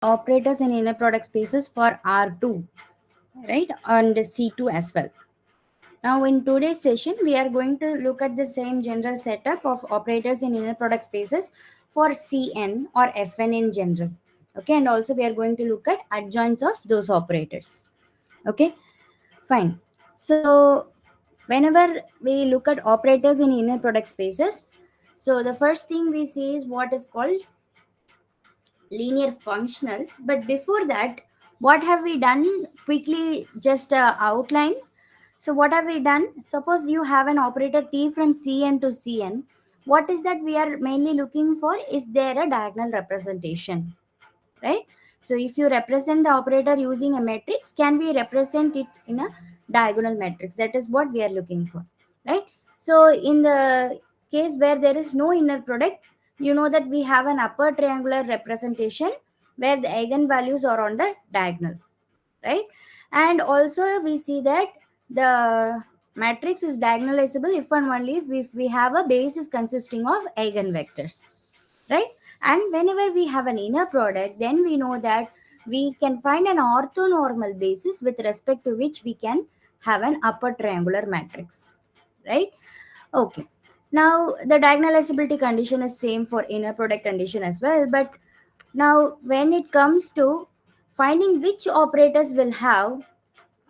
operators in inner product spaces for R2, right, and C2 as well. Now in today's session, we are going to look at the same general setup of operators in inner product spaces for Cn or Fn in general. Okay, and also we are going to look at adjoints of those operators. Okay, fine. So whenever we look at operators in inner product spaces, so the first thing we see is what is called linear functionals. But before that, what have we done? Quickly just outline. So what have we done? Suppose you have an operator T from Cn to Cn. What is that we are mainly looking for? Is there a diagonal representation, right? So if you represent the operator using a matrix, can we represent it in a diagonal matrix? That is what we are looking for, right? So in the case where there is no inner product, you know that we have an upper triangular representation where the eigenvalues are on the diagonal, right? And also we see that the matrix is diagonalizable if and only if we have a basis consisting of eigenvectors, right? And whenever we have an inner product, then we know that we can find an orthonormal basis with respect to which we can have an upper triangular matrix, right? Okay, now the diagonalizability condition is same for inner product condition as well. But now when it comes to finding which operators will have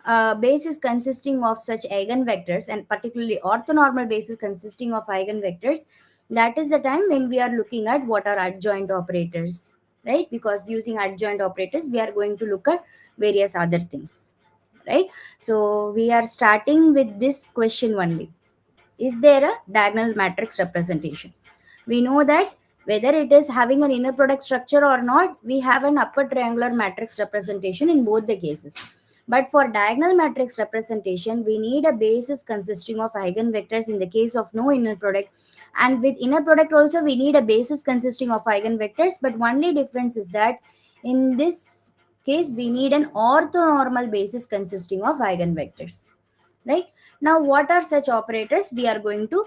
a basis consisting of such eigenvectors, and particularly orthonormal basis consisting of eigenvectors, that is the time when we are looking at what are adjoint operators, right? Because using adjoint operators we are going to look at various other things, right? So we are starting with this question only: is there a diagonal matrix representation? We know that whether it is having an inner product structure or not, we have an upper triangular matrix representation in both the cases. But for diagonal matrix representation, we need a basis consisting of eigenvectors in the case of no inner product. And with inner product also, we need a basis consisting of eigenvectors. But only difference is that in this case, we need an orthonormal basis consisting of eigenvectors, right? Now, what are such operators? We are going to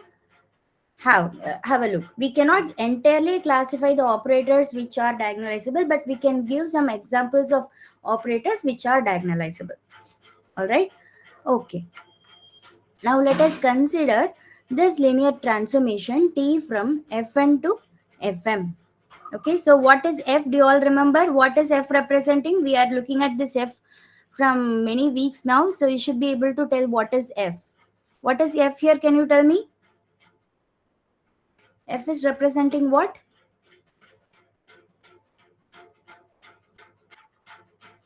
have a look. We cannot entirely classify the operators which are diagonalizable, but we can give some examples of operators which are diagonalizable. All right. Okay. Now let us consider this linear transformation T from Fn to Fm. Okay. So what is F? Do you all remember what is F representing? We are looking at this F from many weeks now, so you should be able to tell what is F. What is F here? Can you tell me? F is representing what?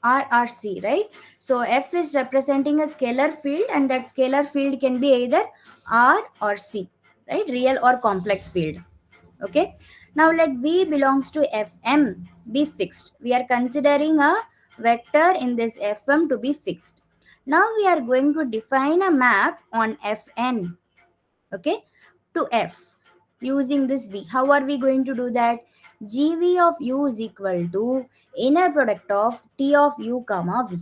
RRC, right? So F is representing a scalar field, and that scalar field can be either R or C, right? Real or complex field. Okay. Now let V belongs to Fm be fixed. We are considering a vector in this Fm to be fixed. Now we are going to define a map on Fn, okay, to F using this V. How are we going to do that? GV of U is equal to inner product of T of U comma V.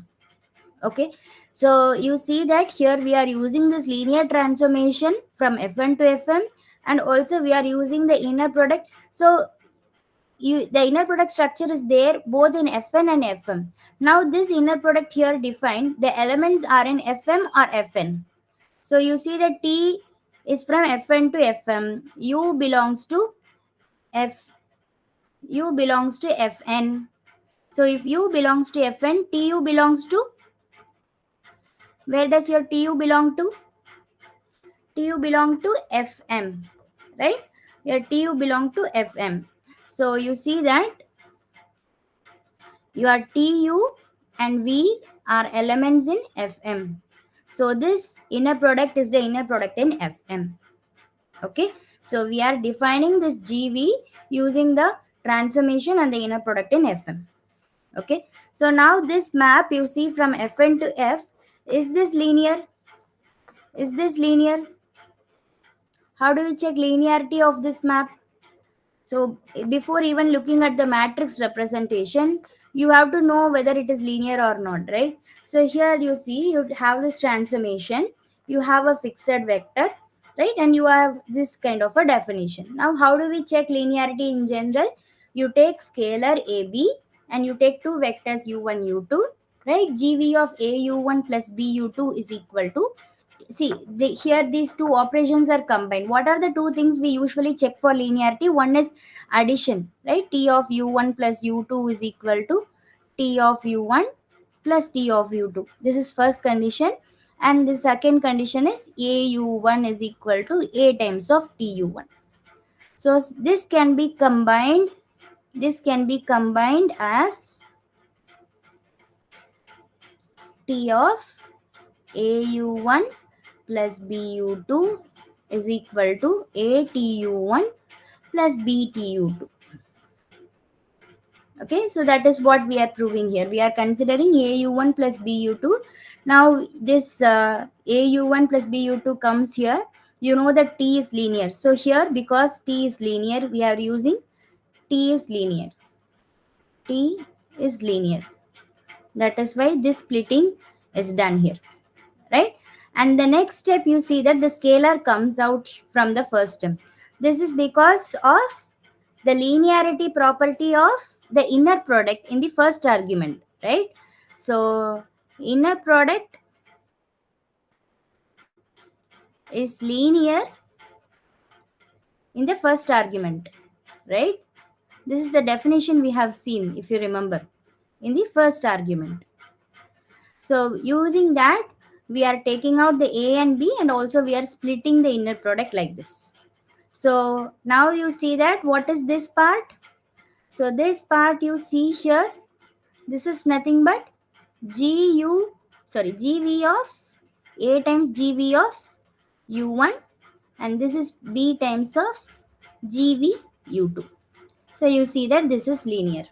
Okay, so you see that here we are using this linear transformation from Fn to Fm, and also we are using the inner product. So the inner product structure is there both in Fn and Fm. Now this inner product here defined, the elements are in Fm or Fn. So you see that T is from Fn to Fm. U belongs to F. U belongs to Fn. So if U belongs to Fn, Tu belongs to, where does your Tu belong to? Tu belong to Fm, right? Your Tu belong to Fm. So you see that your Tu and V are elements in Fm. So this inner product is the inner product in Fm. Okay, so we are defining this GV using the transformation and the inner product in Fm. Okay, so now this map you see from Fn to F, is this linear? Is this linear? How do we check linearity of this map? So before even looking at the matrix representation, you have to know whether it is linear or not, right? So here you see you have this transformation, you have a fixed vector, right? And you have this kind of a definition. Now how do we check linearity in general? You take scalar AB and you take two vectors u1, u2, right? GV of a u1 plus b u2 is equal to, see here these two operations are combined. What are the two things we usually check for linearity? One is addition, right? T of u1 plus u2 is equal to T of u1 plus T of u2. This is first condition. And the second condition is a u1 is equal to a times of T u1. So this can be combined. This can be combined as T of AU1 plus BU2 is equal to ATU1 plus BTU2. Okay, so that is what we are proving here. We are considering AU1 plus BU2. Now this AU1 plus BU2 comes here. You know that T is linear. So here, because T is linear, we are using T is linear. T is linear. That is why this splitting is done here, right? And the next step, you see that the scalar comes out from the first term. This is because of the linearity property of the inner product in the first argument, right? So inner product is linear in the first argument, right? This is the definition we have seen, if you remember, in the first argument. So using that, we are taking out the A and B, and also we are splitting the inner product like this. So now you see that what is this part? So this part you see here, this is nothing but GV of A times GV of U1, and this is B times of GV U2. So you see that this is linear.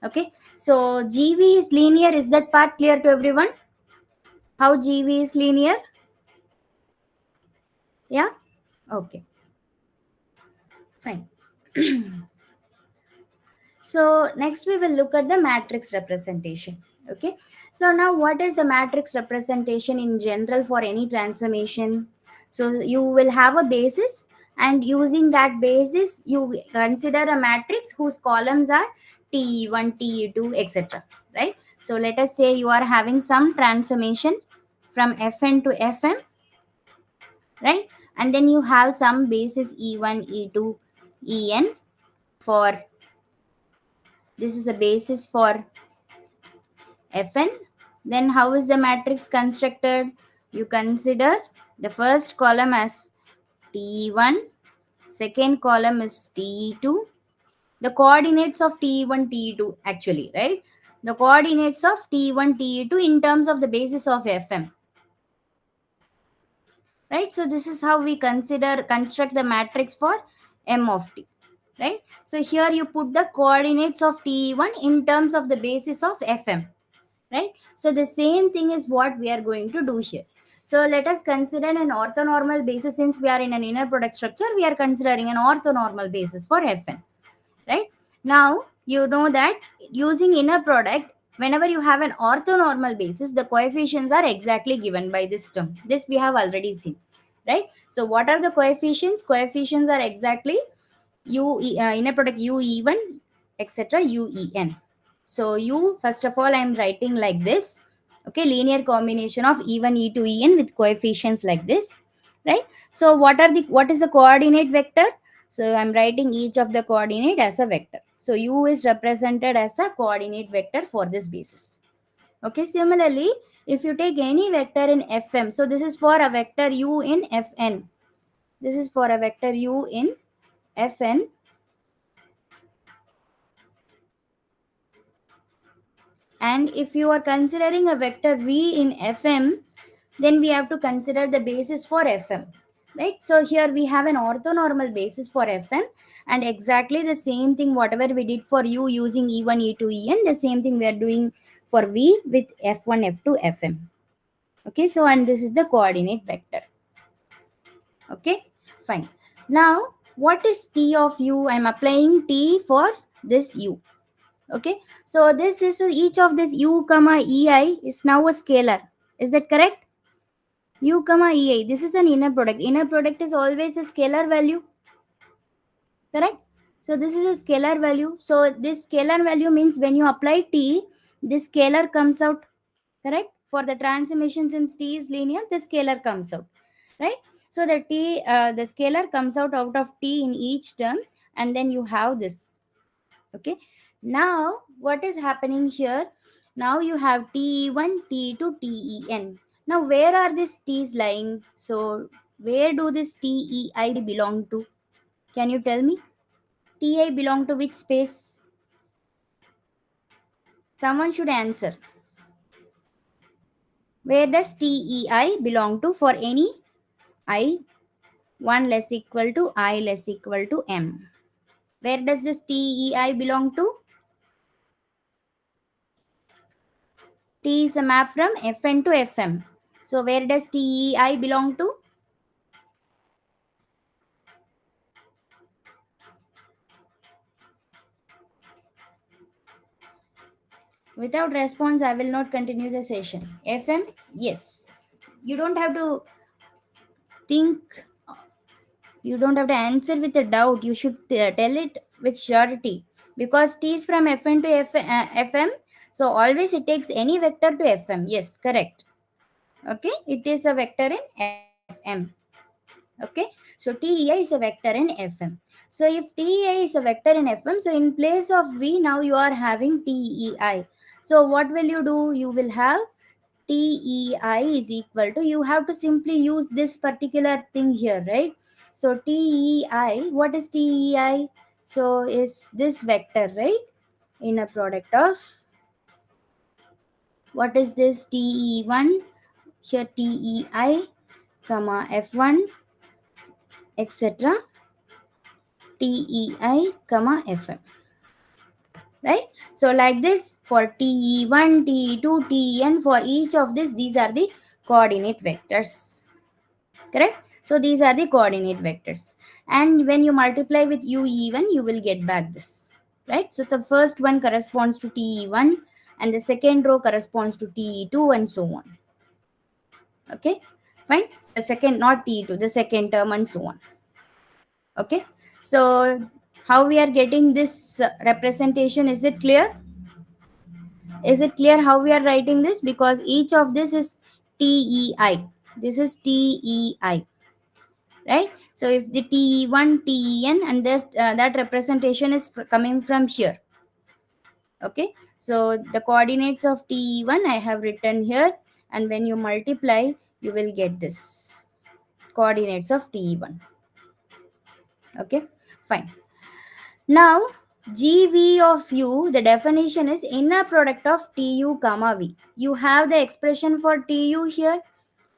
Okay, so GV is linear. Is that part clear to everyone? How GV is linear? Yeah? Okay, fine. So next we will look at the matrix representation. Okay, so now what is the matrix representation in general for any transformation? So you will have a basis, and using that basis you consider a matrix whose columns are T1, T2, etc. Right? So let us say you are having some transformation from Fn to Fm, right? And then you have some basis E1, E2, En for, this is a basis for Fn. Then how is the matrix constructed? You consider the first column as T1, second column is T2, the coordinates of T1, T2 actually, right? The coordinates of T1, T2 in terms of the basis of Fm, right? So this is how we construct the matrix for M of T, right? So here you put the coordinates of T1 in terms of the basis of Fm, right? So the same thing is what we are going to do here. So let us consider an orthonormal basis. Since we are in an inner product structure, we are considering an orthonormal basis for Fn, right? Now you know that using inner product, whenever you have an orthonormal basis, the coefficients are exactly given by this term. This we have already seen, right? So what are the coefficients? Coefficients are exactly inner product u even, etc., u en. So u, first of all, I am writing like this. Okay, linear combination of e1, e2, en with coefficients like this, right? So what is the coordinate vector? So I'm writing each of the coordinate as a vector. So u is represented as a coordinate vector for this basis. Okay, similarly, if you take any vector in Fm, so this is for a vector u in Fn. This is for a vector u in Fn. And if you are considering a vector v in Fm, then we have to consider the basis for Fm, right? So here we have an orthonormal basis for Fm, and exactly the same thing whatever we did for u using e1, e2, en, the same thing we are doing for v with f1, f2, fm. Okay, so and this is the coordinate vector. Okay, fine. Now what is t of u? I am applying t for this u. Okay, so this is each of this u comma ei is now a scalar. Is that correct? U comma ei, this is an inner product. Inner product is always a scalar value, correct? So this is a scalar value. So this scalar value means when you apply t, this scalar comes out, correct? For the transformation, since t is linear, the scalar comes out, right? So the scalar comes out of t in each term, and then you have this. Okay. Now what is happening here? Now you have te1, te2, ten. Now where are these t's lying? So where do this tei belong to? Can you tell me? Ti belong to which space? Someone should answer. Where does TEI belong to for any I 1 less equal to I less equal to M? Where does this TEI belong to? T is a map from Fn to Fm. So where does TEI belong to? Without response, I will not continue the session. Fm? Yes. You don't have to think, you don't have to answer with a doubt. You should tell it with surety, because t is from fn to fm, so always it takes any vector to fm. Yes, correct. Okay, it is a vector in fm. Okay, so tei is a vector in fm. So if tei is a vector in fm, so in place of v, now you are having tei. So what will you do? You will have TEI is equal to, you have to simply use this particular thing here, right? So TEI, what is TEI? So is this vector, right? In a product of, what is this TE1? Here TEI, comma F1, etc. TEI, comma FM, right? So like this for TE1, TE2, TEN, for each of this, these are the coordinate vectors. Correct? So these are the coordinate vectors, and when you multiply with u1, you will get back this, right? So the first one corresponds to te1, and the second row corresponds to te2, and so on. Okay, fine. The second, not te2, the second term, and so on. Okay, so how we are getting this representation? Is it clear? Is it clear how we are writing this? Because each of this is TEI. This is TEI, right? So if the TE1, TEN, and this, that representation is coming from here. Okay, so the coordinates of TE1 I have written here, and when you multiply, you will get this coordinates of TE1. Okay, fine. Now GV of U, the definition is inner product of TU comma V. You have the expression for TU here.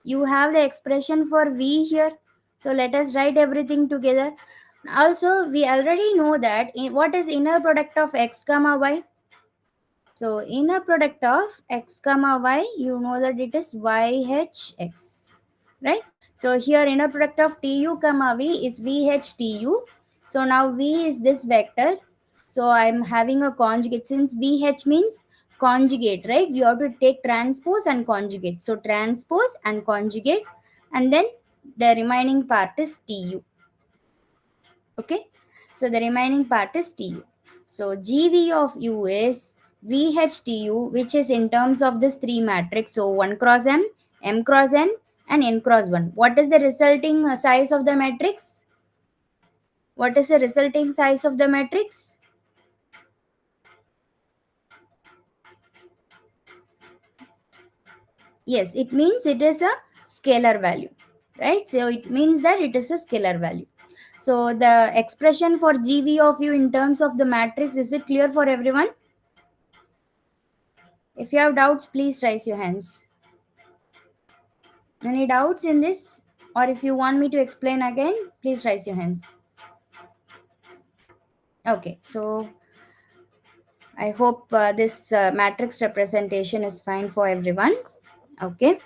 You have the expression for V here. So let us write everything together. Also, we already know that what is inner product of x comma y. So inner product of x comma y, you know that it is yhx, right? So here inner product of tu comma v is vhtu. So now v is this vector. So I'm having a conjugate, since vh means conjugate, right? You have to take transpose and conjugate. So transpose and conjugate, and then the remaining part is tu. Okay, so the remaining part is tu. So GV of U is VHTU, which is in terms of this three matrix. So 1 cross M cross N, and N cross 1. What is the resulting size of the matrix? What is the resulting size of the matrix? Yes, it means it is a scalar value, right? So it means that it is a scalar value. So the expression for GV of U in terms of the matrix, is it clear for everyone? If you have doubts, please raise your hands. Any doubts in this? Or if you want me to explain again, please raise your hands. Okay, so I hope this matrix representation is fine for everyone. Okay,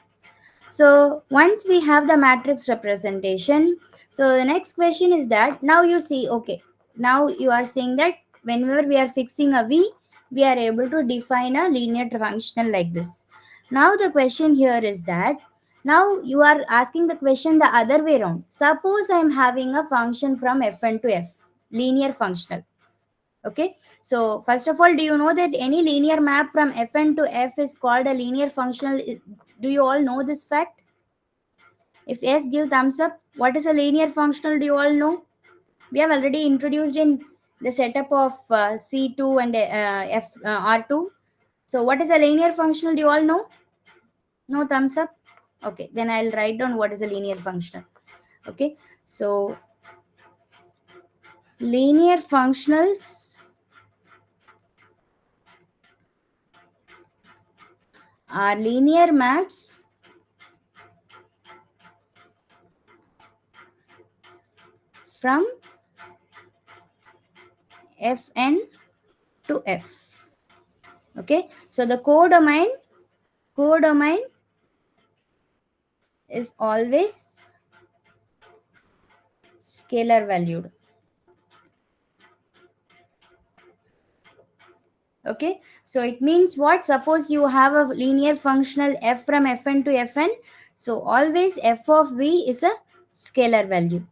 so once we have the matrix representation, so the next question is that now you see, okay, now you are saying that whenever we are fixing a V, we are able to define a linear functional like this. Now the question here is that now you are asking the question the other way around. Suppose I am having a function from Fn to F, linear functional. Okay, so first of all, do you know that any linear map from Fn to F is called a linear functional? Do you all know this fact? If yes, give thumbs up. What is a linear functional? Do you all know? We have already introduced in the setup of C2 and R2. So what is a linear functional? Do you all know? No thumbs up? Okay, then I'll write down what is a linear functional. Okay, so linear functionals are linear maps from Fn to F. Okay, so the codomain is always scalar valued. Okay, so it means what? Suppose you have a linear functional f from Fn to Fn, so always f of v is a scalar value.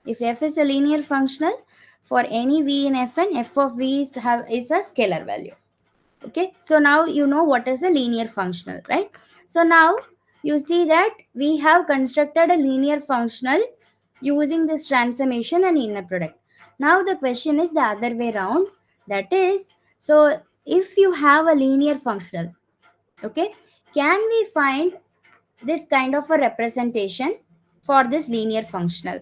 If f is a linear functional, for any v in Fn, f of v is a scalar value. Okay, so now you know what is a linear functional, right? So now you see that we have constructed a linear functional using this transformation and inner product. Now the question is the other way around, that is, so if you have a linear functional, okay, can we find this kind of a representation for this linear functional?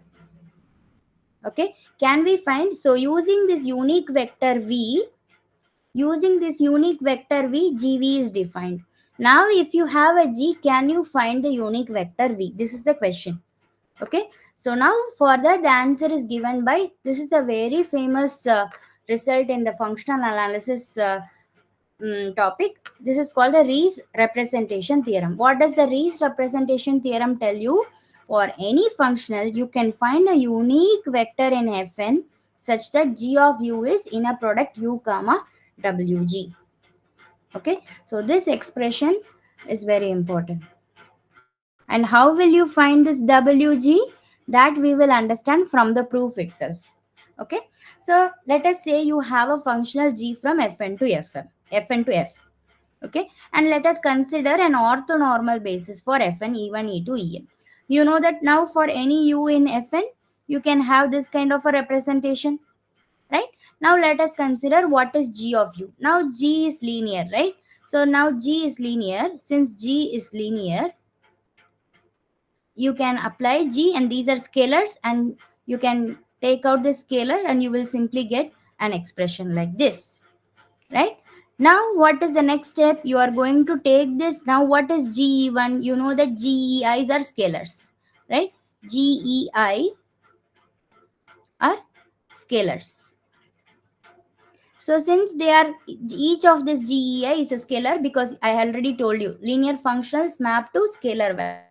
Okay, can we find? So using this unique vector v, gv is defined. Now if you have a g, can you find the unique vector v? This is the question. Okay, so now for that the answer is given by, this is a very famous result in the functional analysis topic. This is called the Riesz representation theorem. What does the Riesz representation theorem tell you? For any functional, you can find a unique vector in Fn such that g of u is inner product u comma wg. Okay, so this expression is very important. And how will you find this wg? That we will understand from the proof itself. Okay, so let us say you have a functional g from Fn to Fn to F. Okay, and let us consider an orthonormal basis for Fn, E1, E2, En. You know that now for any u in Fn, you can have this kind of a representation, right? Now let us consider what is g of u. Now g is linear, right? So now g is linear. Since g is linear, you can apply g, and these are scalars, and you can take out the scalar and you will simply get an expression like this, right? Now what is the next step? You are going to take this. Now what is ge1? You know that geis are scalars, right? Gei are scalars. So since they are, each of this gei is a scalar, because I already told you linear functionals map to scalar values.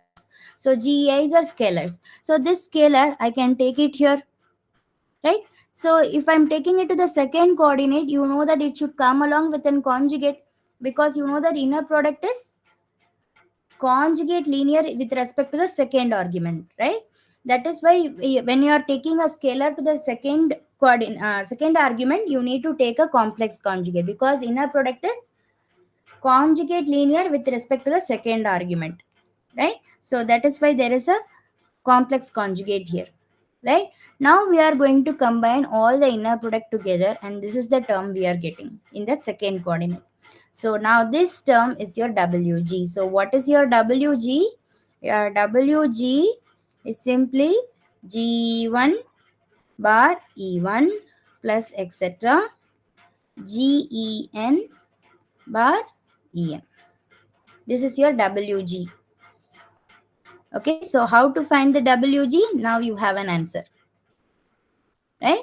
So geis are scalars. So this scalar I can take it here, right? So if I'm taking it to the second coordinate, you know that it should come along with an conjugate, because you know that inner product is conjugate linear with respect to the second argument, right? That is why when you are taking a scalar to the second second argument, you need to take a complex conjugate, because inner product is conjugate linear with respect to the second argument, right? So that is why there is a complex conjugate here, right? Now we are going to combine all the inner product together, and this is the term we are getting in the second coordinate. So now this term is your wg. So what is your wg? Your wg is simply g1 bar e1 plus etc gen bar en. This is your wg. Okay, so how to find the wg? Now you have an answer, right?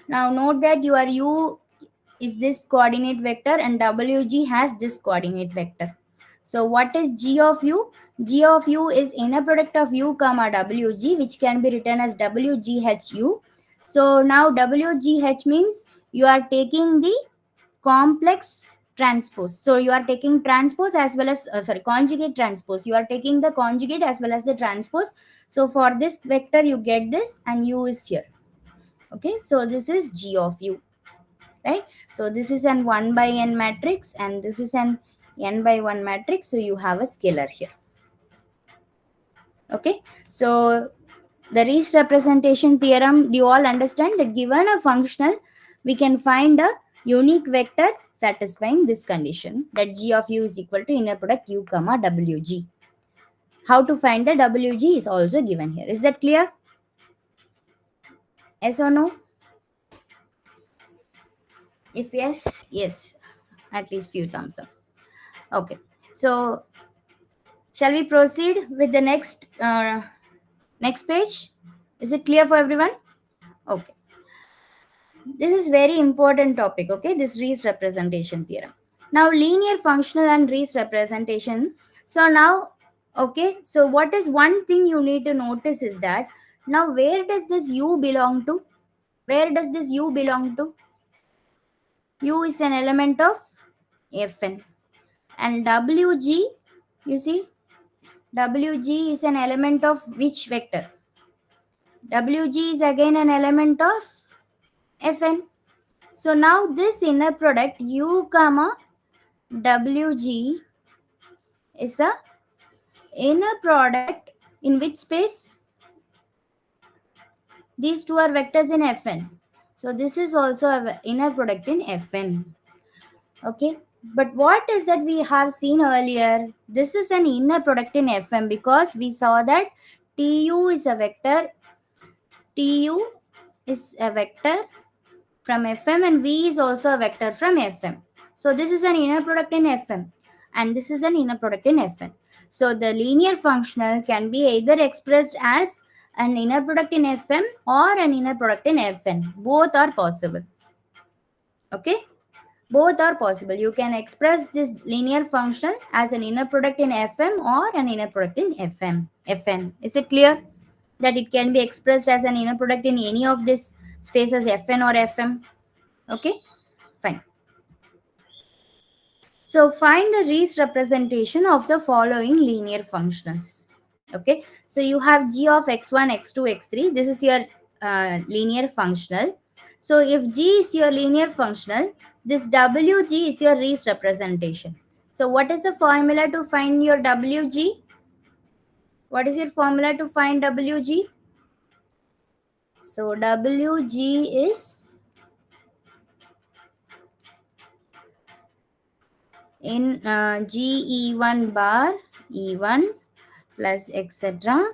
Now note that your u is this coordinate vector and wg has this coordinate vector. So what is g of u? G of u is inner product of u comma wg, which can be written as wghu. So now wgh means you are taking the complex transpose. So you are taking transpose as well as conjugate transpose. You are taking the conjugate as well as the transpose. So for this vector you get this, and u is here. Okay, so this is G of U, right? So this is an 1 by n matrix and this is an n by 1 matrix. So you have a scalar here. Okay, so the Riesz representation theorem, do you all understand that given a functional, we can find a unique vector satisfying this condition, that G of U is equal to inner product U comma WG. How to find the WG is also given here. Is that clear? Yes or no? If yes, yes. At least few thumbs up. Okay. So shall we proceed with the next page? Is it clear for everyone? Okay. This is very important topic. Okay. This Riesz representation theorem. Now linear functional and Riesz representation. So now, okay. So what is one thing you need to notice is that now where does this U belong to? Where does this U belong to? U is an element of Fn. And Wg, you see, Wg is an element of which vector? Wg is again an element of Fn. So now this inner product U comma Wg is a inner product in which space? These two are vectors in Fn. So this is also an inner product in Fn. Okay. But what is that we have seen earlier? This is an inner product in Fm because we saw that Tu is a vector. Tu is a vector from Fm and V is also a vector from Fm. So this is an inner product in Fm and this is an inner product in Fn. So the linear functional can be either expressed as an inner product in Fm or an inner product in Fn. Both are possible. Okay. Both are possible. You can express this linear function as an inner product in Fm or an inner product in Fn. Is it clear that it can be expressed as an inner product in any of these spaces Fn or Fm? Okay, fine. So find the Riesz representation of the following linear functionals. Okay, so you have G of x1, x2, x3. This is your linear functional. So if G is your linear functional, this WG is your Riesz representation. So what is the formula to find your WG? What is your formula to find WG? So WG is in GE1 bar E1 plus etc.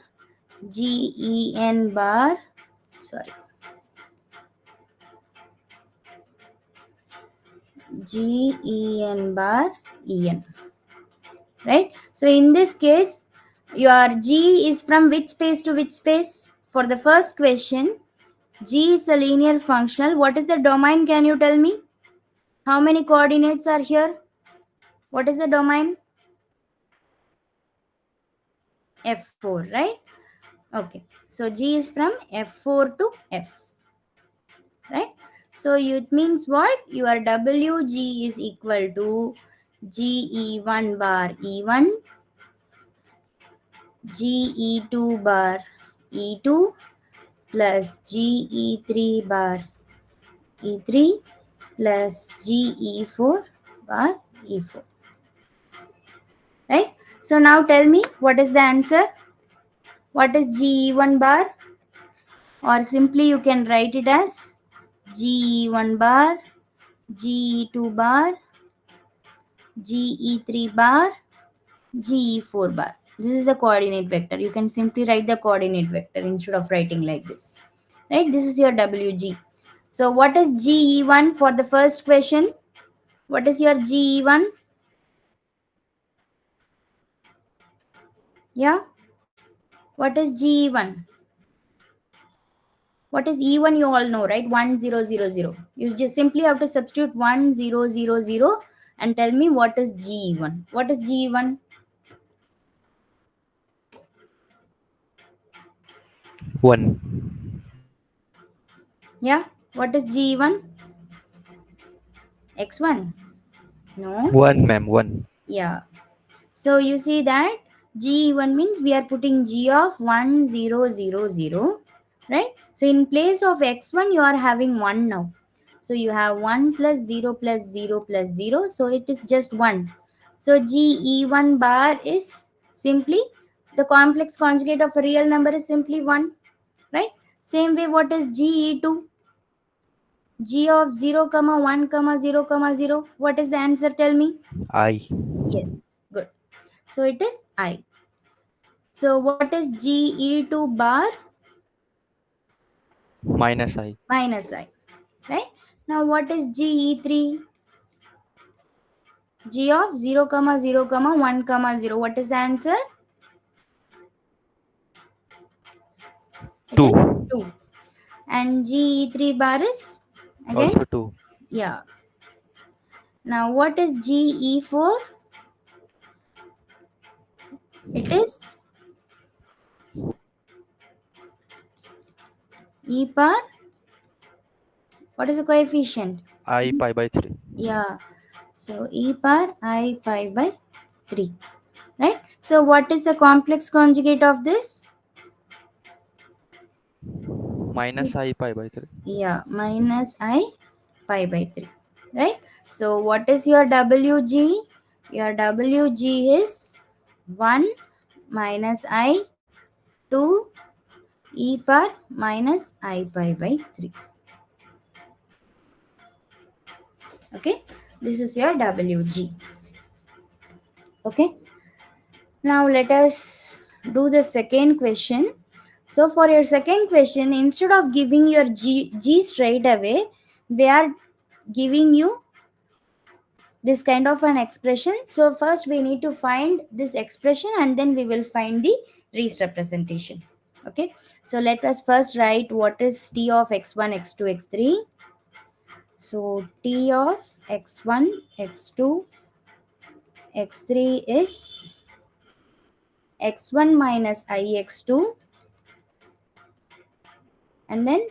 GEN bar, sorry, GEN bar EN, right? So in this case, your G is from which space to which space? For the first question, G is a linear functional. What is the domain? Can you tell me? How many coordinates are here? What is the domain? F4, right? Okay. So G is from F4 to F, right? So it means what? Your WG is equal to GE1 bar E1, GE2 bar E2 plus GE3 bar E3 plus GE4 bar E4. Right? So now tell me what is the answer? What is GE1 bar? Or simply you can write it as GE1 bar, GE2 bar, GE3 bar, GE4 bar. This is the coordinate vector. You can simply write the coordinate vector instead of writing like this. Right? This is your WG. So what is GE1 for the first question? What is your GE1? Yeah? What is GE1? What is E1 you all know, right? 1000. You just simply have to substitute 1000 and tell me what is GE1. What is GE1? 1. Yeah? What is GE1? X1? No? 1, ma'am, 1. Yeah. So you see that G1 means we are putting G of 1000, right? So in place of x1 you are having 1 now. So you have 1 plus 0 plus 0 plus 0, so it is just 1. So GE1 bar is simply the complex conjugate of a real number is simply 1, right? Same way, what is GE2? G of 0 comma 1 comma 0 comma 0, what is the answer, tell me? I. Yes, good. So it is I. So what is GE2 bar? Minus I. Minus I, right? Now what is GE3? G of 0 comma 0 comma 1 comma 0, what is the answer? It is 2. 2. And GE3 bar is again, Also 2. yeah. Now what is GE4? It is E bar, what is the coefficient? I pi by 3. Yeah, so E bar I pi by 3, right? So what is the complex conjugate of this? Minus I pi by 3. Yeah, minus I pi by 3, right? So what is your WG? Your WG is 1 minus I 2 e power minus I pi by 3. Okay, this is your WG. Okay, now let us do the second question. So for your second question, instead of giving your G straight away, they are giving you this kind of an expression. So first we need to find this expression and then we will find the Riesz representation. Okay, so let us first write what is T of x1, x2, x3. So T of x1, x2, x3 is x1 minus ix2 and then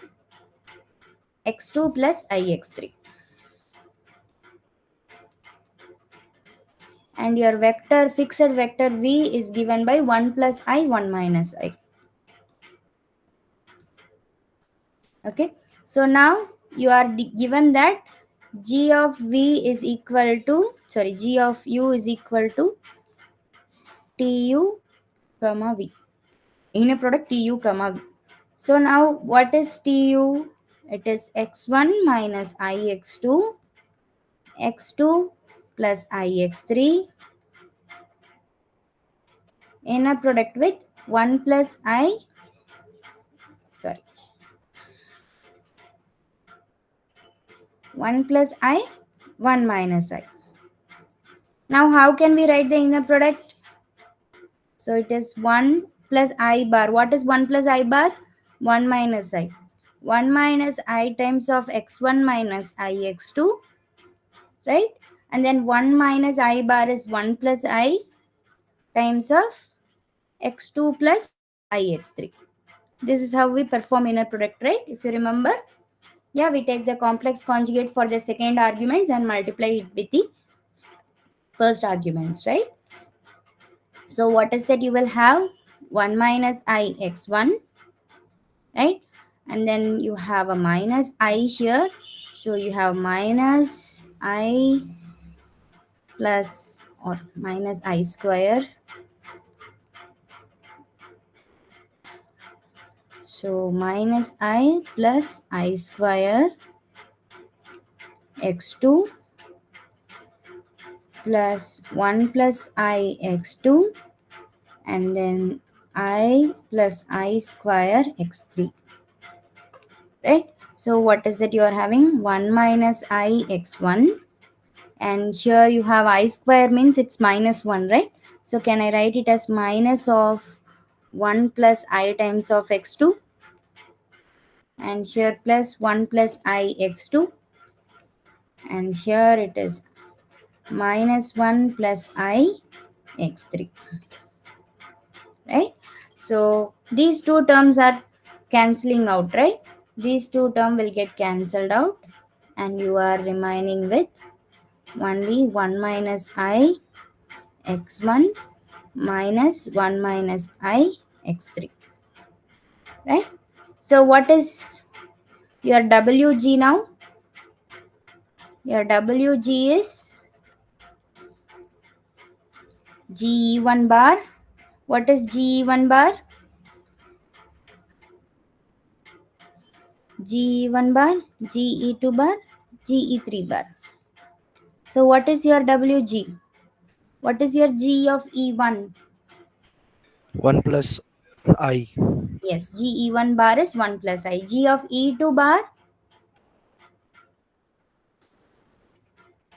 x2 plus ix3. And your vector, fixed vector v is given by 1 plus I, 1 minus I. Okay, so now you are given that g of v is equal to, sorry, g of u is equal to tu comma v, in a product tu comma v. So now what is tu? It is x1 minus ix2, x2 plus ix3 in a product with 1 plus I, sorry, 1 plus I, 1 minus I. Now how can we write the inner product? So it is 1 plus I bar. What is 1 plus I bar? 1 minus I. 1 minus I times of x1 minus ix2, right? And then 1 minus I bar is 1 plus I times of x2 plus ix3. This is how we perform inner product, right? If you remember. Yeah, we take the complex conjugate for the second arguments and multiply it with the first arguments, right? So what is that? You will have 1 minus I x1, right? And then you have a minus I here. So you have minus I plus or minus I square. So minus I plus I square x2 plus 1 plus I x2 and then I plus I square x3, right? So what is it? You are having 1 minus I x1 and here you have I square means it's minus 1, right? So can I write it as minus of 1 plus I times of x2 and here plus 1 plus I x2 and here it is minus 1 plus I x3, right? So these two terms are cancelling out, right? These two terms will get cancelled out and you are remaining with only 1 minus I x1 minus 1 minus I x3, right? So what is your WG now? Your WG is GE1 bar. What is GE1 bar? GE1 bar, GE2 bar, GE3 bar. So what is your WG? What is your G of E1? 1 plus I. Yes, GE1 bar is 1 plus I. G of E2 bar,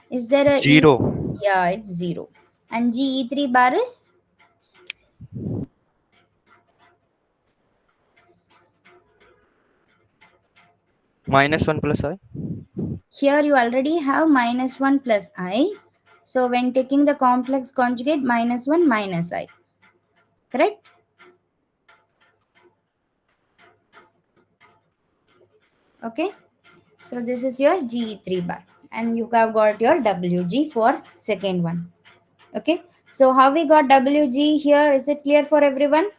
is there a E? 0. Yeah, it's 0. And GE3 bar is? Minus 1 plus I. Here you already have minus 1 plus I. So when taking the complex conjugate, minus 1 minus I. Correct? Okay. So this is your GE3 bar. And you have got your WG for second one. Okay. So how we got WG here? Is it clear for everyone?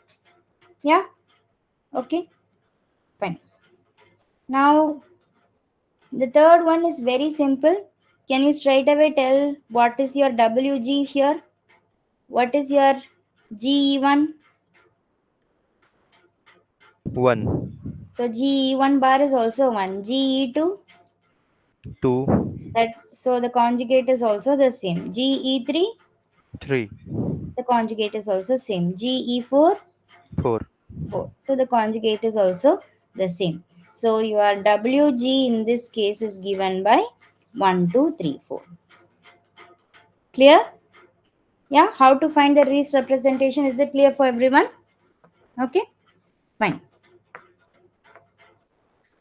Yeah. Okay. Fine. Now the third one is very simple. Can you straight away tell what is your WG here? What is your GE1? 1. So GE1 bar is also 1. GE2, 2. that so the conjugate is also the same. GE3, 3. the conjugate is also same. GE4, 4. 4. So the conjugate is also the same. So your WG in this case is given by 1, 2, 3, 4. Clear? Yeah. How to find the Riesz representation? Is it clear for everyone? Okay. Fine.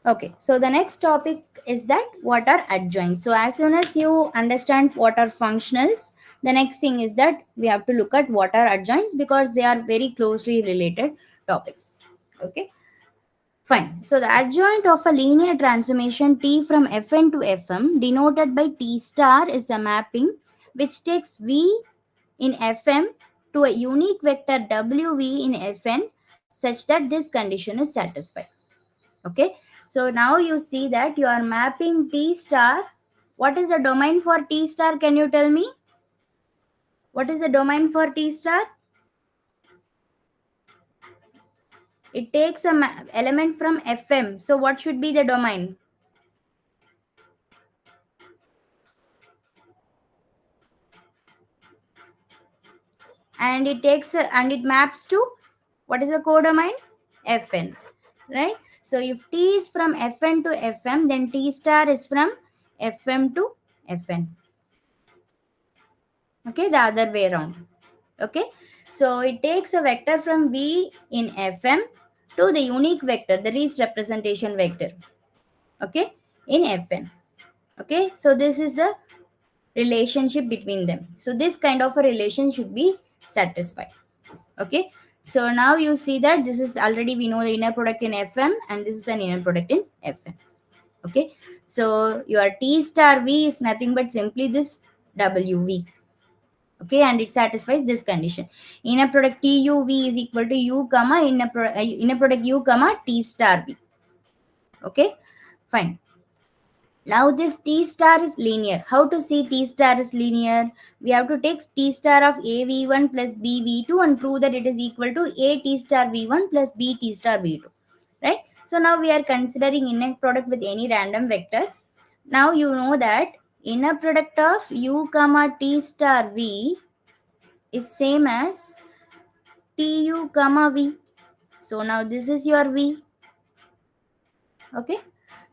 Okay, so the next topic is that what are adjoints. So as soon as you understand what are functionals, the next thing is that we have to look at what are adjoints because they are very closely related topics. Okay, fine. So the adjoint of a linear transformation T from Fn to Fm denoted by T star is a mapping which takes V in Fm to a unique vector Wv in Fn such that this condition is satisfied. Okay, so now you see that you are mapping T star. What is the domain for T star? Can you tell me? What is the domain for T star? It takes a element from Fm. So what should be the domain? And it takes and it maps to what is the codomain? Fn, right? So if T is from Fn to Fm, then T star is from Fm to Fn. Okay, the other way around. Okay, so it takes a vector from V in Fm to the unique vector, the Riesz representation vector, okay, in Fn. Okay, so this is the relationship between them. So this kind of a relation should be satisfied. Okay, so now you see that this is already we know the inner product in Fm and this is an inner product in Fn. Okay, so your T star V is nothing but simply this Wv. Okay, and it satisfies this condition. Inner product TUV is equal to U comma inner product U comma T star V. Okay, fine. Now this T star is linear. How to see T star is linear? We have to take T star of AV1 plus BV2 and prove that it is equal to A T star V1 plus B T star V2. Right? So now we are considering inner product with any random vector. Now you know that inner product of U comma T star V is same as Tu comma V. So now this is your V. Okay.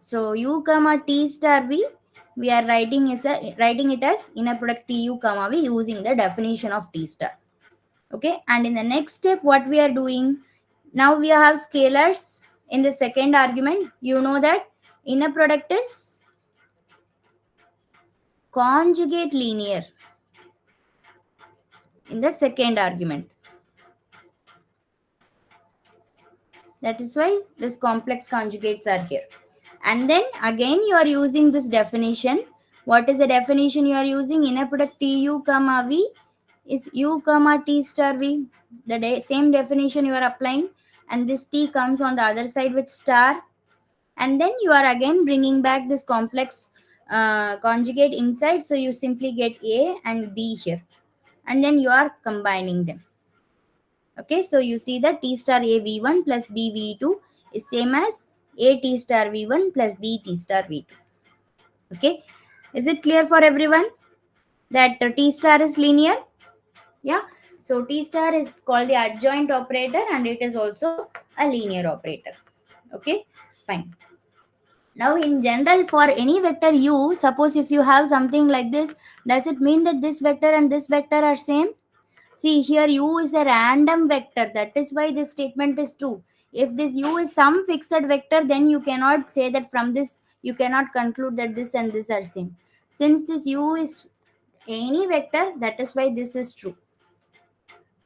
So U comma T star V, we are writing it as inner product Tu comma V using the definition of T star. Okay. And in the next step, what we are doing, now we have scalars in the second argument. You know that inner product is conjugate linear in the second argument. That is why this complex conjugates are here. And then again you are using this definition. What is the definition you are using? Inner product Tu comma V is U comma T star V. The same definition you are applying. and this t comes on the other side with star, and then you are again bringing back this complex conjugate inside, so you simply get a and b here, and then you are combining them. Okay, so you see that t star a v1 plus b v2 is same as a t star v1 plus b t star v2. Okay, is it clear for everyone that t star is linear? Yeah, so t star is called the adjoint operator and it is also a linear operator. Okay, fine. Now in general, for any vector u, suppose if you have something like this, does it mean that this vector and this vector are same? See here, u is a random vector. That is why this statement is true. If this u is some fixed vector, then you cannot say that from this, you cannot conclude that this and this are same. Since this u is any vector, that is why this is true.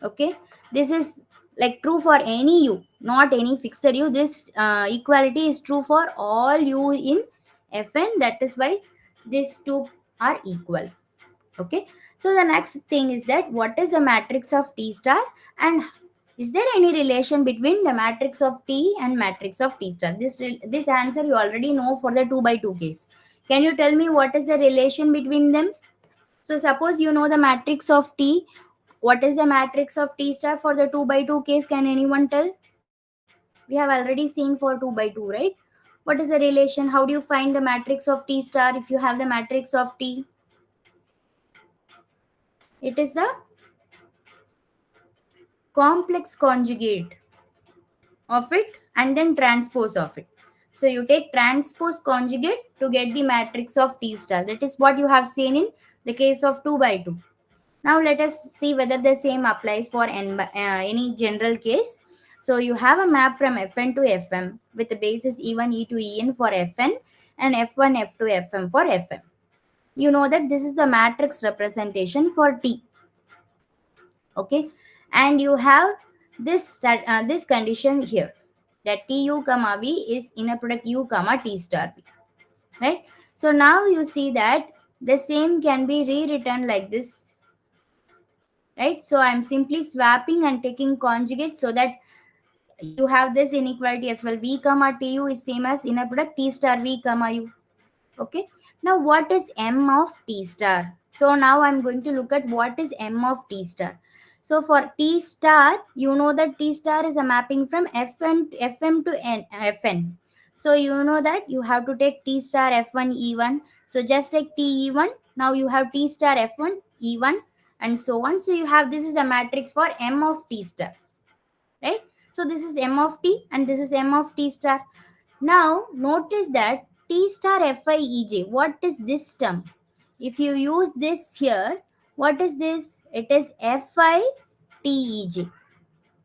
Okay, this is like true for any u, not any fixed u. This equality is true for all u in Fn. That is why these two are equal. Okay, so the next thing is that what is the matrix of T star, and is there any relation between the matrix of T and matrix of T star? This answer you already know for the 2 by 2 case. Can you tell me what is the relation between them? So suppose you know the matrix of T. What is the matrix of T star for the 2 by 2 case? Can anyone tell? We have already seen for 2 by 2, right? What is the relation? How do you find the matrix of T star if you have the matrix of T? It is the complex conjugate of it and then transpose of it. So you take transpose conjugate to get the matrix of T star. That is what you have seen in the case of 2 by 2. Now let us see whether the same applies for any general case. So you have a map from Fn to Fm with the basis E1, E2, En for Fn and F1, F2, Fm for Fm. You know that this is the matrix representation for T. Okay, and you have this condition here that tu comma v is inner product u comma t star v, right? So now you see that the same can be rewritten like this, right? So I'm simply swapping and taking conjugate so that you have this inequality as well. V comma tu is same as inner product t star v comma u. Okay, now what is m of T star? So now I'm going to look at what is m of T star. So for T star, you know that T star is a mapping from Fm to Fn. So you know that you have to take T star F1 E1. So just take T E1. Now you have T star F1 E1 and so on. So you have, this is a matrix for m of T star, right? So this is m of T and this is m of T star. Now notice that T star Fij, what is this term? If you use this here, what is this? It is Fij,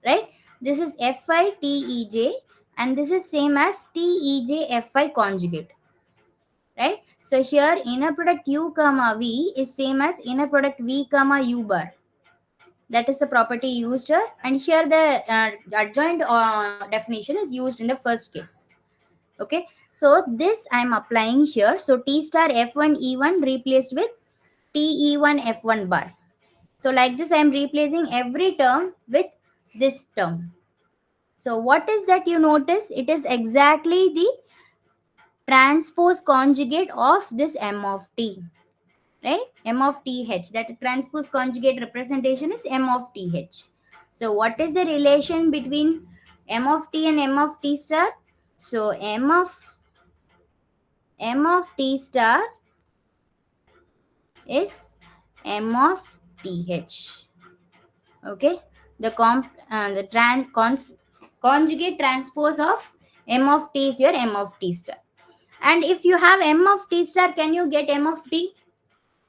right? This is Fij and this is same as Tej Fi conjugate, right? So here inner product u comma v is same as inner product v comma u bar. That is the property used here, and here the adjoint definition is used in the first case. Okay, so this I am applying here. So T star F1 E1 replaced with TE1 F1 bar. So like this I am replacing every term with this term. So what is that you notice? It is exactly the transpose conjugate of this m of t, right? M of th, that transpose conjugate representation is m of th. So what is the relation between m of t and m of t star? So m of T star is m of th. Okay, the conjugate transpose of m of t is your m of T star. And if you have m of T star, can you get m of t?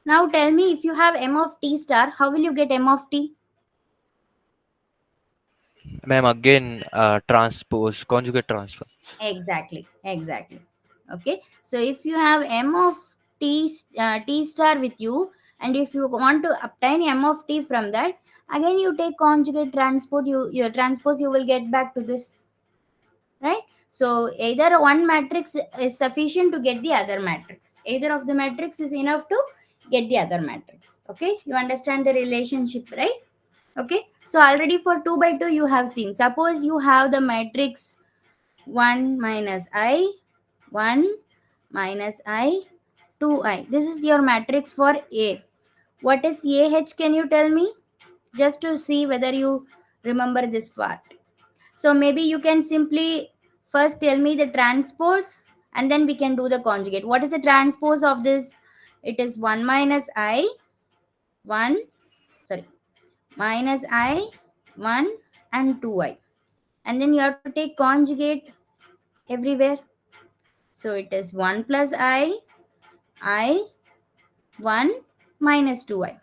Now tell me, if you have m of T star, how will you get m of t? Ma'am, again, transpose, conjugate transfer. Exactly. Okay, so if you have m of t star with you, and if you want to obtain m of t from that, again you take conjugate transpose, your transpose, you will get back to this, right? So either one matrix is sufficient to get the other matrix, either of the matrix is enough to get the other matrix. Okay, you understand the relationship, right? Okay, so already for 2 by 2 you have seen. Suppose you have the matrix 1 minus I, 1 minus I, 2I. This is your matrix for A. What is AH? Can you tell me? Just to see whether you remember this part. So maybe you can simply first tell me the transpose and then we can do the conjugate. What is the transpose of this? It is 1 minus I, 1, sorry, minus I, 1 and 2I. And then you have to take conjugate everywhere. So it is 1 plus I, 1 minus 2I.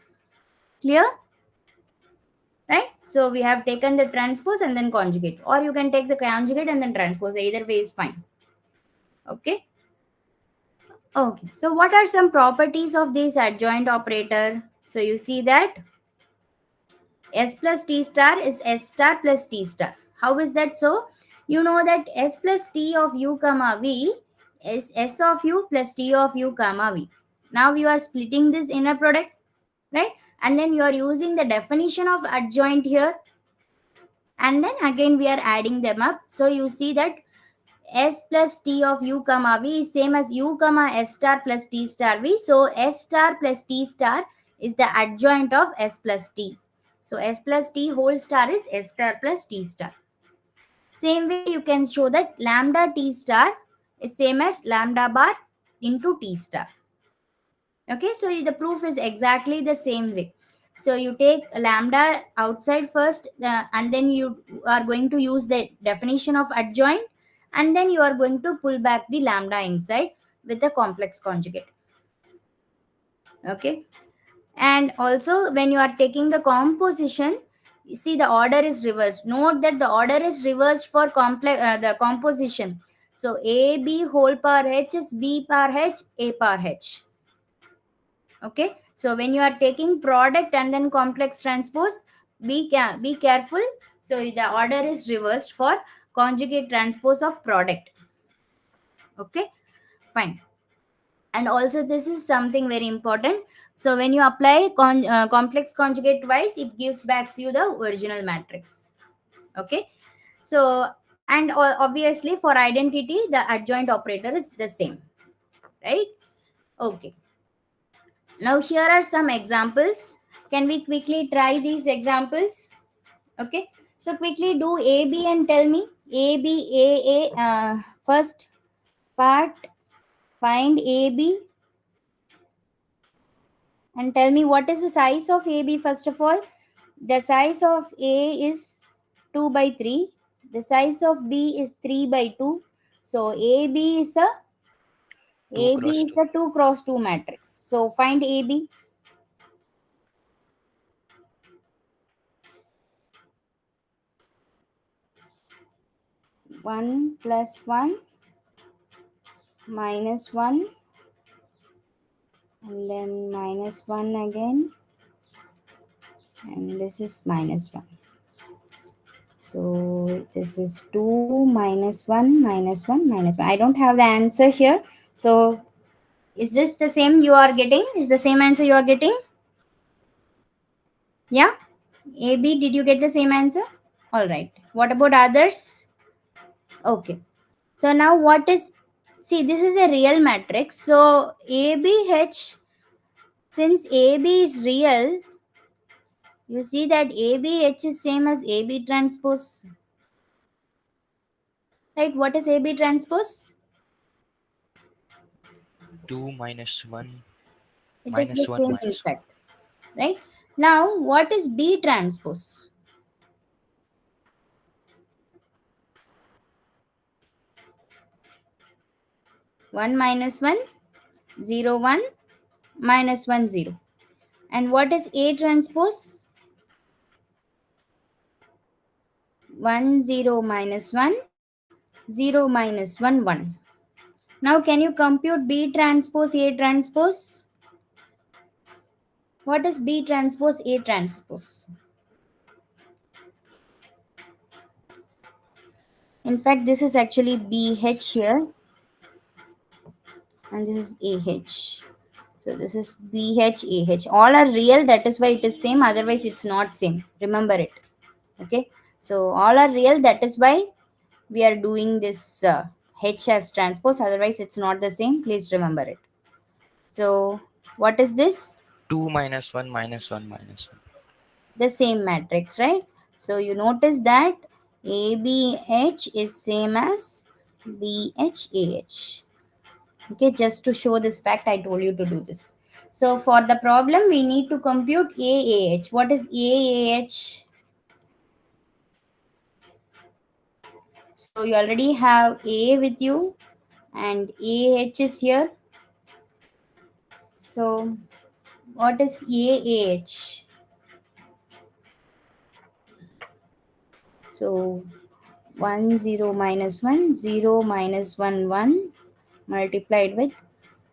Clear? Right? So we have taken the transpose and then conjugate. Or you can take the conjugate and then transpose. Either way is fine. Okay? Okay. So what are some properties of this adjoint operator? So you see that S plus T star is S star plus T star. How is that so? You know that S plus T of u comma v is S of u plus T of u comma v. Now you are splitting this inner product, right? And then you are using the definition of adjoint here. And then again we are adding them up. So you see that S plus T of u comma v is same as u comma S star plus T star v. So S star plus T star is the adjoint of S plus T. So S plus T whole star is S star plus T star. Same way you can show that lambda T star is same as lambda bar into T star. Okay, so the proof is exactly the same way. So you take lambda outside first and then you are going to use the definition of adjoint and then you are going to pull back the lambda inside with the complex conjugate. Okay, and also when you are taking the composition, you see the order is reversed. Note that the order is reversed for complex the composition. So AB whole power h is B power h, A power h. Okay, so when you are taking product and then complex transpose, be careful. So the order is reversed for conjugate transpose of product. Okay, fine. And also this is something very important. So when you apply complex conjugate twice, it gives back to you the original matrix. Okay, so and obviously for identity the adjoint operator is the same, right? Okay, now here are some examples. Can we quickly try these examples? Okay, so quickly do AB and tell me A. First part, find AB and tell me what is the size of AB. First of all, the size of A is 2 by 3. The size of B is 3 by 2. So Two AB cross is two. a 2 cross 2 matrix. So find AB. 1 plus 1 minus 1 and then minus 1 again, and this is minus 1. So this is 2 minus 1 minus 1 minus 1. I don't have the answer here. So is this the same you are getting? Is the same answer you are getting? Yeah? AB, did you get the same answer? All right. What about others? Okay. So now what is, see, this is a real matrix. So ABH, since AB is real, you see that ABH is same as AB transpose. Right? What is AB transpose? Two minus one It is the minus one same minus one. inside. Right? Now, what is B transpose? 1 minus 1, 0, 1, minus 1, 0. And what is A transpose? 1, 0, minus 1, 0, minus 1, 1. Now, can you compute B transpose A transpose? What is B transpose A transpose? In fact, this is actually BH here, and this is AH. So this is BHAH. All are real, that is why it is same, otherwise it's not same. Remember it. Okay. So all are real, that is why we are doing this H as transpose, otherwise it's not the same. Please remember it. So what is this? 2 minus 1 minus 1 minus 1. The same matrix, right? So you notice that ABH is same as BHAH. Okay, just to show this fact, I told you to do this. So for the problem, we need to compute AAH. What is AAH? So you already have A with you and AH is here. So what is AAH? So 1 0 minus 1 0 minus 1 1 multiplied with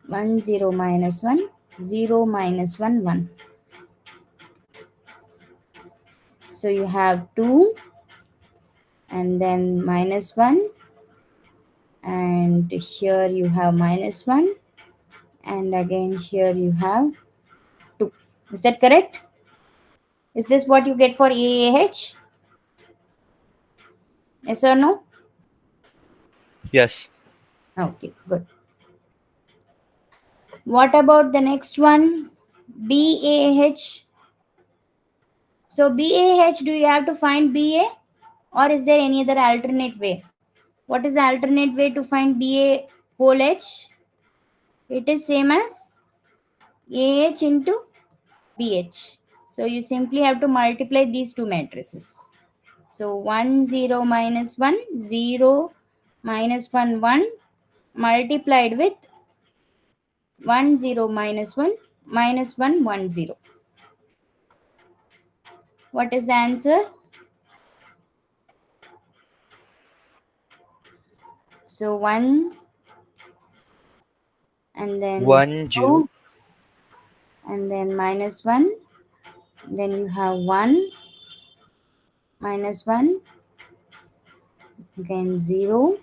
1 0 minus 1 0 minus 1 1. So you have 2 and then minus 1, and here you have minus 1, and again here you have 2. Is that correct? Is this what you get for AAH? Yes or no? Yes. Okay, good. What about the next one? BAH. So BAH, do you have to find BA, or is there any other alternate way? What is the alternate way to find BA whole H? It is same as AH into BH. So you simply have to multiply these two matrices. So 1 0 minus 1 0 minus 1 1 multiplied with 1 0 minus 1 minus 1 1 0. What is the answer? So 1 and then 1 0. 0 and then minus 1. Then you have 1 minus 1, again 0,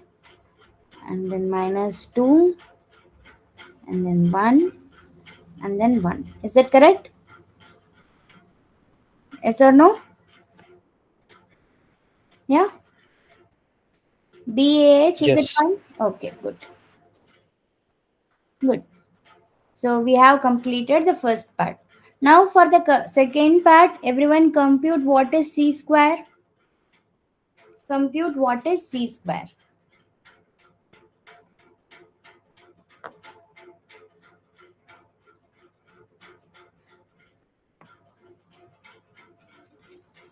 and then minus 2, and then 1, and then 1. Is that correct? Yes or no? Yeah? BAH, is it Yes. fine? Okay, good. Good. So we have completed the first part. Now for the second part, everyone compute what is C square. Compute what is C square.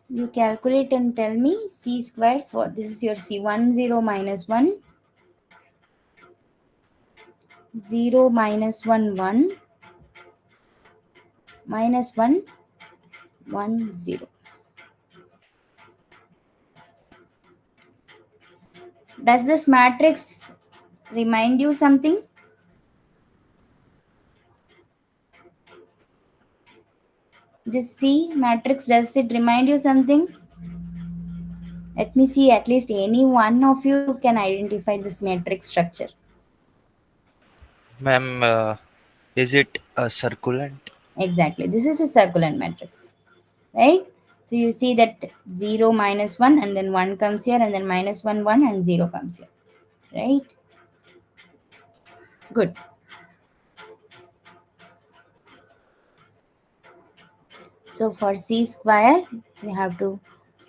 You calculate and tell me C square for this is your C 1 0 minus 1 0 minus 1 1 minus 1 1 0. Does this matrix remind you something? This C matrix, does it remind you something? Let me see, at least any one of you can identify this matrix structure. Ma'am, is it a circulant? Exactly. This is a circular matrix, right? So you see that 0 minus 1 and then 1 comes here and then minus 1 1 and 0 comes here, right? Good. So for C square, we have to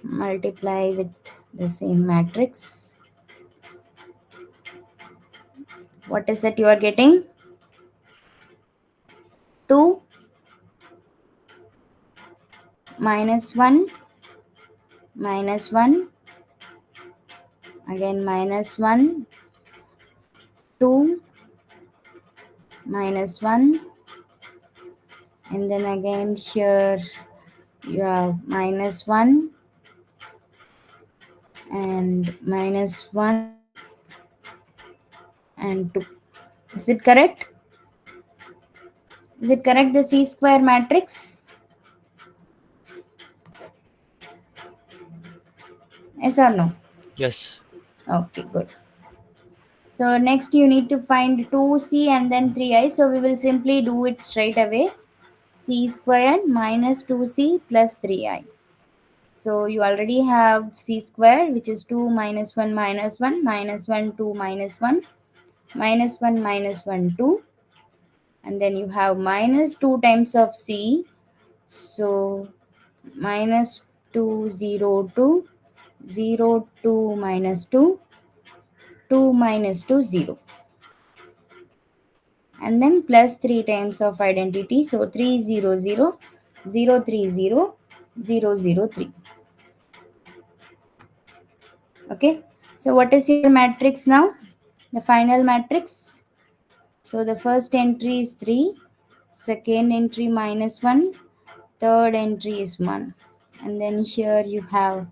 multiply with the same matrix. What is that you are getting? 2 minus 1 minus 1, again minus 1 2 minus 1, and then again here you have minus 1 and minus 1 and 2. Is it correct? Is it correct, the C square matrix? Yes or no? Yes. Okay, good. So next you need to find 2c and then 3i. So we will simply do it straight away. C squared minus 2c plus 3i. So you already have c squared, which is 2 minus 1 minus 1 minus 1 2 minus 1 minus 1 minus 1 2, and then you have minus 2 times of c. So minus 2 0 2 0 2 minus 2 2 minus 2 0, and then plus 3 times of identity. So 3 0 0 0 3 0 0 0 3. Okay, so what is your matrix now? The final matrix. So the first entry is 3, second entry minus 1, third entry is 1, and then here you have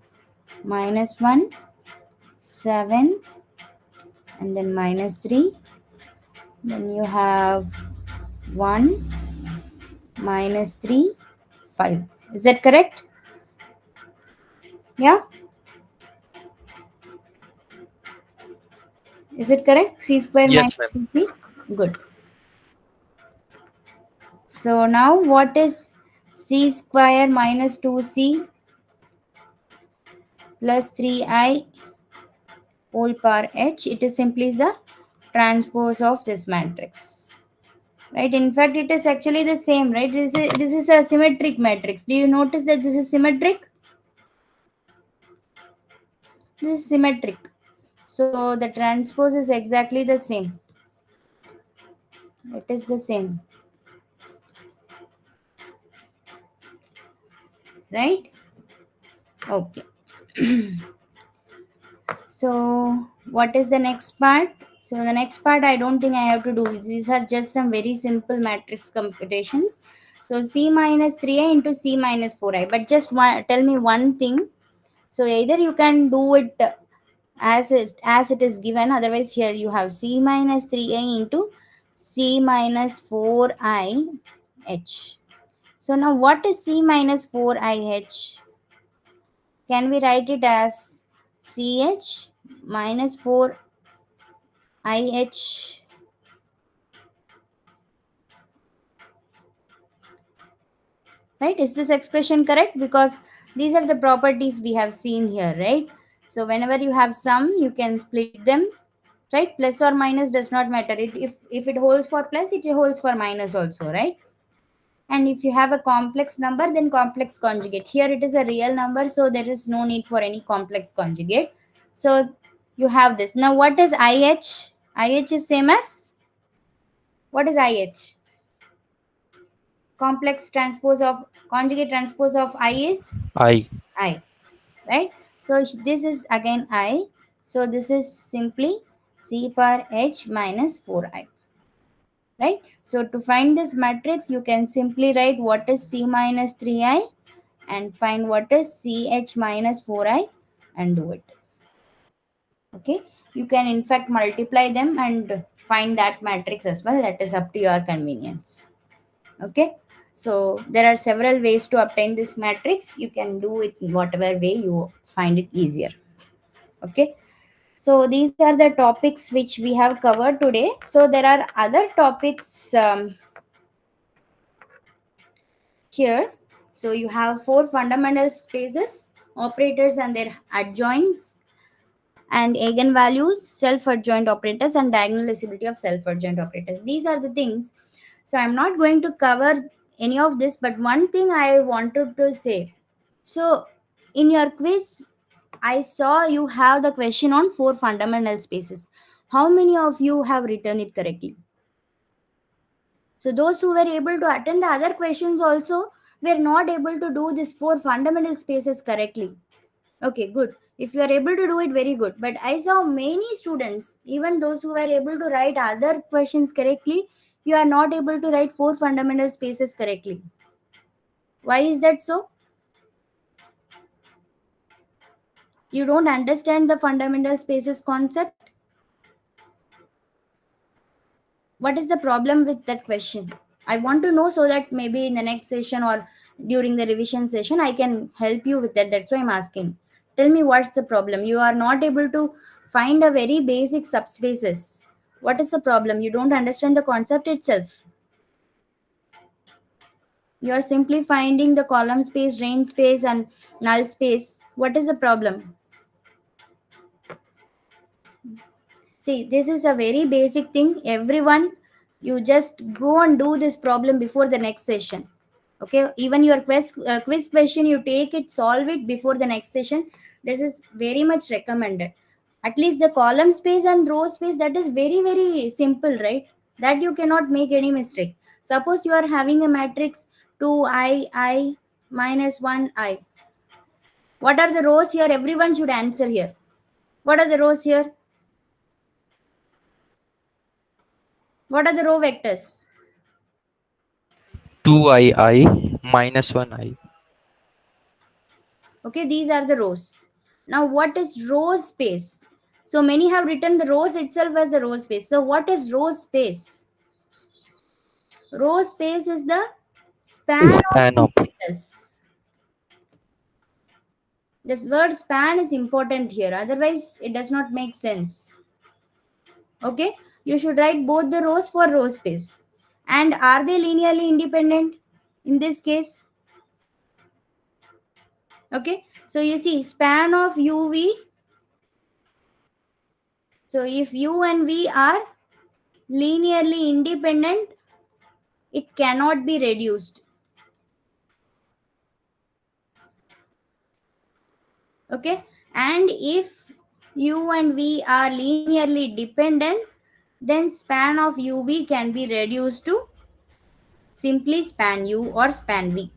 minus 1, 7, and then minus 3, then you have 1, minus 3, 5. Is that correct? Yeah? Is it correct? C square minus Yes, ma'am. 2c? Good. So now what is c square minus 2c plus 3i whole power h? It is simply the transpose of this matrix. Right? In fact, it is actually the same, right? This is a symmetric matrix. Do you notice that this is symmetric? This is symmetric. So the transpose is exactly the same. It is the same. Right? Okay. So what is the next part? So the next part I don't think I have to do. These are just some very simple matrix computations. So c minus 3i into c minus 4i. But just tell me one thing. So either you can do it as it is given. Otherwise here you have c minus 3i into c minus 4i h. So now what is c minus 4i h? Can we write it as ch minus 4 IH, right? Is this expression correct? Because these are the properties we have seen here, right? So whenever you have sum, you can split them, right? Plus or minus does not matter. If it holds for plus, it holds for minus also, right? And if you have a complex number, then complex conjugate. Here it is a real number, so there is no need for any complex conjugate. So you have this. Now what is IH? IH is same as, what is IH? Complex transpose of, conjugate transpose of I is I. I, right? So this is again I. So this is simply c power h minus 4i, right? So to find this matrix, you can simply write what is c minus 3i and find what is ch minus 4i and do it. Okay, you can in fact multiply them and find that matrix as well. That is up to your convenience. Okay, so there are several ways to obtain this matrix. You can do it in whatever way you find it easier. Okay, so these are the topics which we have covered today. So there are other topics here. So you have 4 fundamental spaces, operators and their adjoints, and eigenvalues, self-adjoint operators, and diagonalizability of self-adjoint operators. These are the things. So I'm not going to cover any of this, but one thing I wanted to say. So in your quiz, I saw you have the question on 4 fundamental spaces. How many of you have written it correctly? So those who were able to attend the other questions also were not able to do these 4 fundamental spaces correctly. Okay, good. If you are able to do it, very good. But I saw many students, even those who were able to write other questions correctly, you are not able to write 4 fundamental spaces correctly. Why is that so? You don't understand the fundamental spaces concept? What is the problem with that question? I want to know so that maybe in the next session or during the revision session, I can help you with that. That's why I'm asking. Tell me what's the problem. You are not able to Find a very basic subspaces. What is the problem? You don't understand the concept itself. You are simply finding the column space, range space, and null space. What is the problem? See, this is a very basic thing. Everyone, you just go and do this problem before the next session. Okay, even your quiz question, you take it, solve it before the next session. This is very much recommended. At least the column space and row space, that is very, very simple, right? That you cannot make any mistake. Suppose you are having a matrix 2i minus 1i. What are the rows here? Everyone should answer here. What are the rows here? What are the row vectors? 2i minus 1i. Okay, these are the rows. Now, what is row space? So many have written the rows itself as the row space. So what is row space? Row space is the span of Span two of. vectors. This word span is important here. Otherwise, it does not make sense. Okay, you should write both the rows for row space. And are they linearly independent in this case? Okay, so you see span of uv. So if u and v are linearly independent, it cannot be reduced. Okay, and if u and v are linearly dependent, then span of uv can be reduced to simply span u or span v.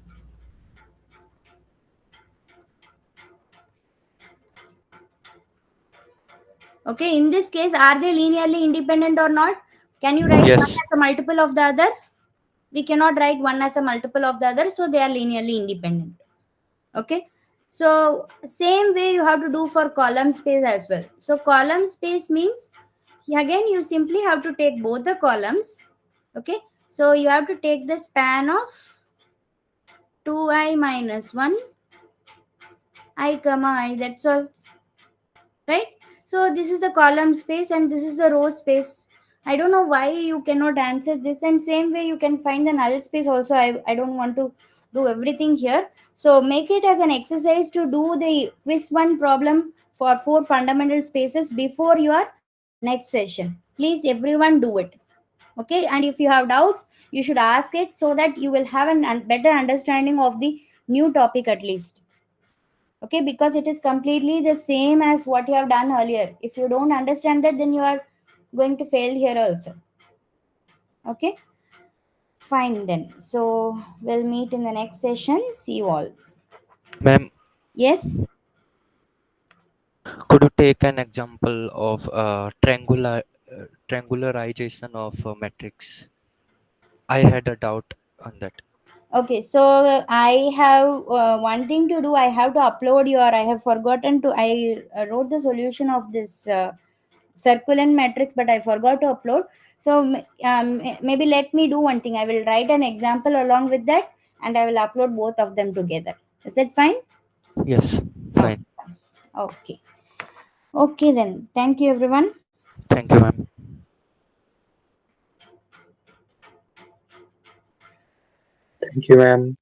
Okay, in this case, are they linearly independent or not? Can you write one Yes. as a multiple of the other? We cannot write one as a multiple of the other, so they are linearly independent. Okay, so same way you have to do for column space as well. So column space means, again, you simply have to take both the columns. Okay, so you have to take the span of 2i minus 1 I comma I, that's all, right? So this is the column space and this is the row space. I don't know why you cannot answer this, and same way you can find the null space also. I don't want to do everything here, so make it as an exercise to do the quiz one problem for 4 fundamental spaces before your next session. Please everyone do it. Okay, and if you have doubts, you should ask it so that you will have a better understanding of the new topic at least. Okay, because it is completely the same as what you have done earlier. If you don't understand that, then you are going to fail here also. Okay, fine then. So we'll meet in the next session. See you all. Ma'am, Yes. could you take an example of triangularization of a matrix? I had a doubt on that. Okay, so I have one thing to do. I have to upload your. I have forgotten to. I wrote the solution of this circulant matrix, but I forgot to upload. So maybe let me do one thing. I will write an example along with that, and I will upload both of them together. Is that fine? Yes, Okay. fine. Okay. Okay then. Thank you, everyone. Thank you, ma'am. Thank you, ma'am.